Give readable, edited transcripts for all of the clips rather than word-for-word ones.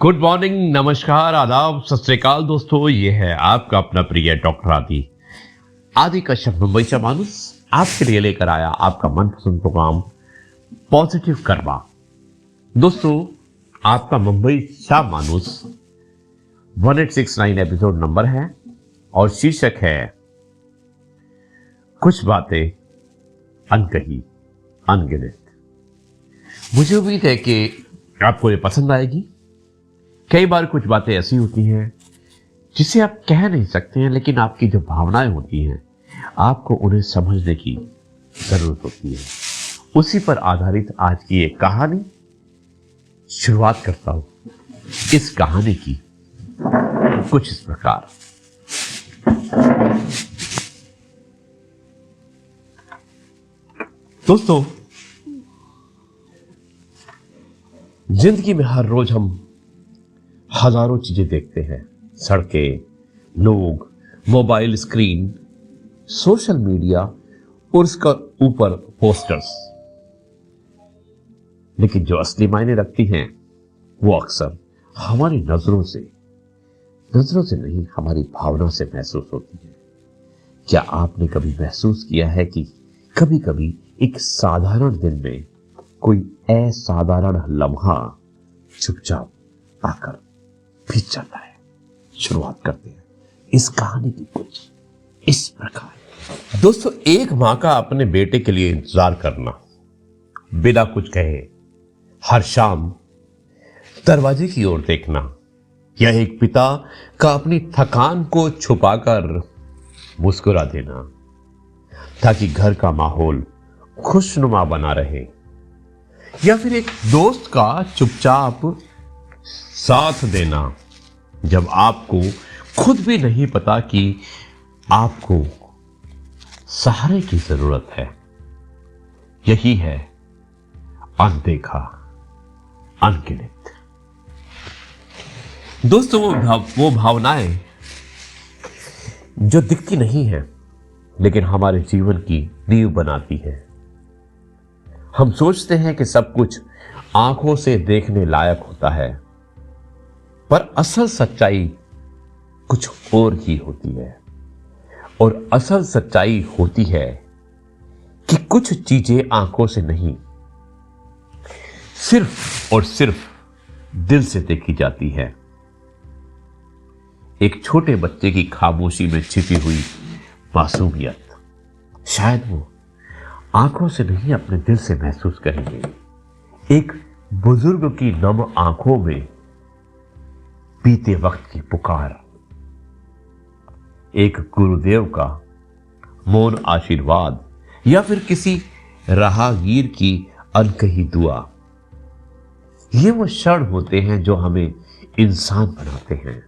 Good morning, नमस्कार, आदाब, सत श्री अकाल दोस्तों। ये है आपका अपना प्रिय डॉक्टर आदि। आदि कश्यप मुंबई से मानुस आपके लिए लेकर आया आपका मनपसंद प्रोग्राम पॉजिटिव कर्मा। दोस्तों, आपका मुंबई सा मानुस 1869 एपिसोड नंबर है और शीर्षक है कुछ बातें अनकही अनगिनत। मुझे उम्मीद है कि आपको ये पसंद आएगी। कई बार कुछ बातें ऐसी होती हैं जिसे आप कह नहीं सकते हैं, लेकिन आपकी जो भावनाएं होती हैं आपको उन्हें समझने की जरूरत होती है। उसी पर आधारित आज की एक कहानी शुरुआत करता हूं। इस कहानी की कुछ इस प्रकार। दोस्तों, जिंदगी में हर रोज हम हजारों चीजें देखते हैं। सड़कें, लोग, मोबाइल स्क्रीन, सोशल मीडिया और उसका ऊपर पोस्टर्स। लेकिन जो असली मायने रखती हैं वो अक्सर हमारी नजरों से नहीं, हमारी भावना से महसूस होती है। क्या आपने कभी महसूस किया है कि कभी कभी एक साधारण दिन में कोई असाधारण लम्हा चुपचाप आकर बीत जाता है? शुरुआत करते हैं इस कहानी की कुछ इस प्रकार। दोस्तों, एक मां का अपने बेटे के लिए इंतजार करना, बिना कुछ कहे हर शाम दरवाजे की ओर देखना, या एक पिता का अपनी थकान को छुपाकर मुस्कुरा देना ताकि घर का माहौल खुशनुमा बना रहे, या फिर एक दोस्त का चुपचाप साथ देना जब आपको खुद भी नहीं पता कि आपको सहारे की जरूरत है। यही है अनदेखा अनगिनत। दोस्तों, वो भावनाएं जो दिखती नहीं है लेकिन हमारे जीवन की नींव बनाती है। हम सोचते हैं कि सब कुछ आंखों से देखने लायक होता है, पर असल सच्चाई कुछ और ही होती है। और असल सच्चाई होती है कि कुछ चीजें आंखों से नहीं, सिर्फ और सिर्फ दिल से देखी जाती है। एक छोटे बच्चे की खामोशी में छिपी हुई मासूमियत शायद वो आंखों से नहीं, अपने दिल से महसूस करेंगे। एक बुजुर्ग की नम आंखों में बीते वक्त की पुकार, एक गुरुदेव का मौन आशीर्वाद, या फिर किसी राहगीर की अनकही दुआ। ये वो क्षण होते हैं जो हमें इंसान बनाते हैं।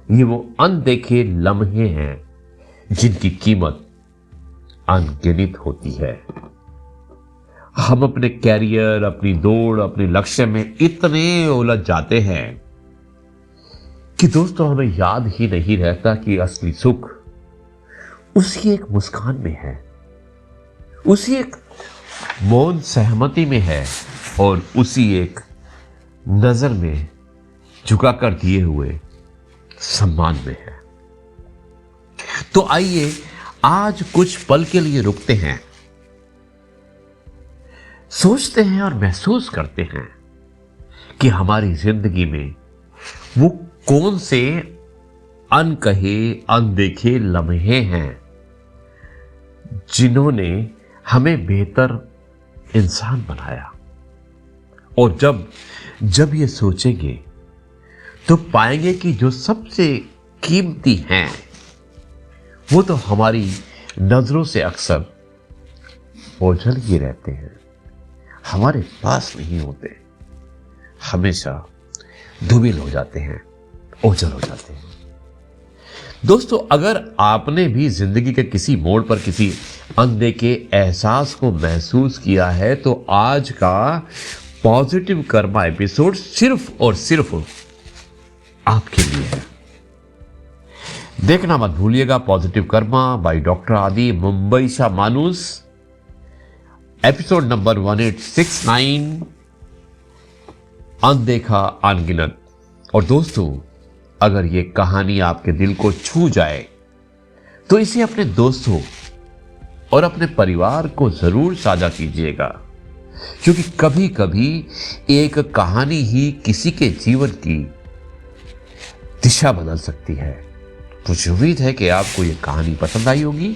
ये वो अनदेखे लम्हे हैं जिनकी कीमत अनगिनत होती है। हम अपने कैरियर, अपनी दौड़, अपने लक्ष्य में इतने उलझ जाते हैं कि दोस्तों हमें याद ही नहीं रहता कि असली सुख उसी एक मुस्कान में है, उसी एक मौन सहमति में है, और उसी एक नजर में झुकाकर दिए हुए सम्मान में है। तो आइए आज कुछ पल के लिए रुकते हैं, सोचते हैं और महसूस करते हैं कि हमारी जिंदगी में वो कौन से अनकहे अनदेखे लम्हे हैं जिन्होंने हमें बेहतर इंसान बनाया। और जब ये सोचेंगे तो पाएंगे कि जो सबसे कीमती हैं वो तो हमारी नजरों से अक्सर ओझल ही रहते हैं, हमारे पास नहीं होते, हमेशा धूमिल हो जाते हैं, ओझल हो जाते हैं। दोस्तों, अगर आपने भी जिंदगी के किसी मोड़ पर किसी अनदेखे एहसास को महसूस किया है तो आज का पॉजिटिव कर्मा एपिसोड सिर्फ और सिर्फ आपके लिए है। देखना मत भूलिएगा पॉजिटिव कर्मा बाय डॉक्टर आदि, मुंबई सा मानुस, एपिसोड नंबर 1869, अनदेखा अनगिनत। और दोस्तों, अगर ये कहानी आपके दिल को छू जाए तो इसे अपने दोस्तों और अपने परिवार को जरूर साझा कीजिएगा, क्योंकि कभी कभी एक कहानी ही किसी के जीवन की दिशा बदल सकती है। मुझे उम्मीद है कि आपको यह कहानी पसंद आई होगी।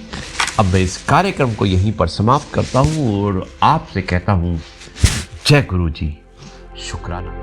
अब मैं इस कार्यक्रम को यहीं पर समाप्त करता हूं और आपसे कहता हूं, जय गुरु जी, शुक्राना।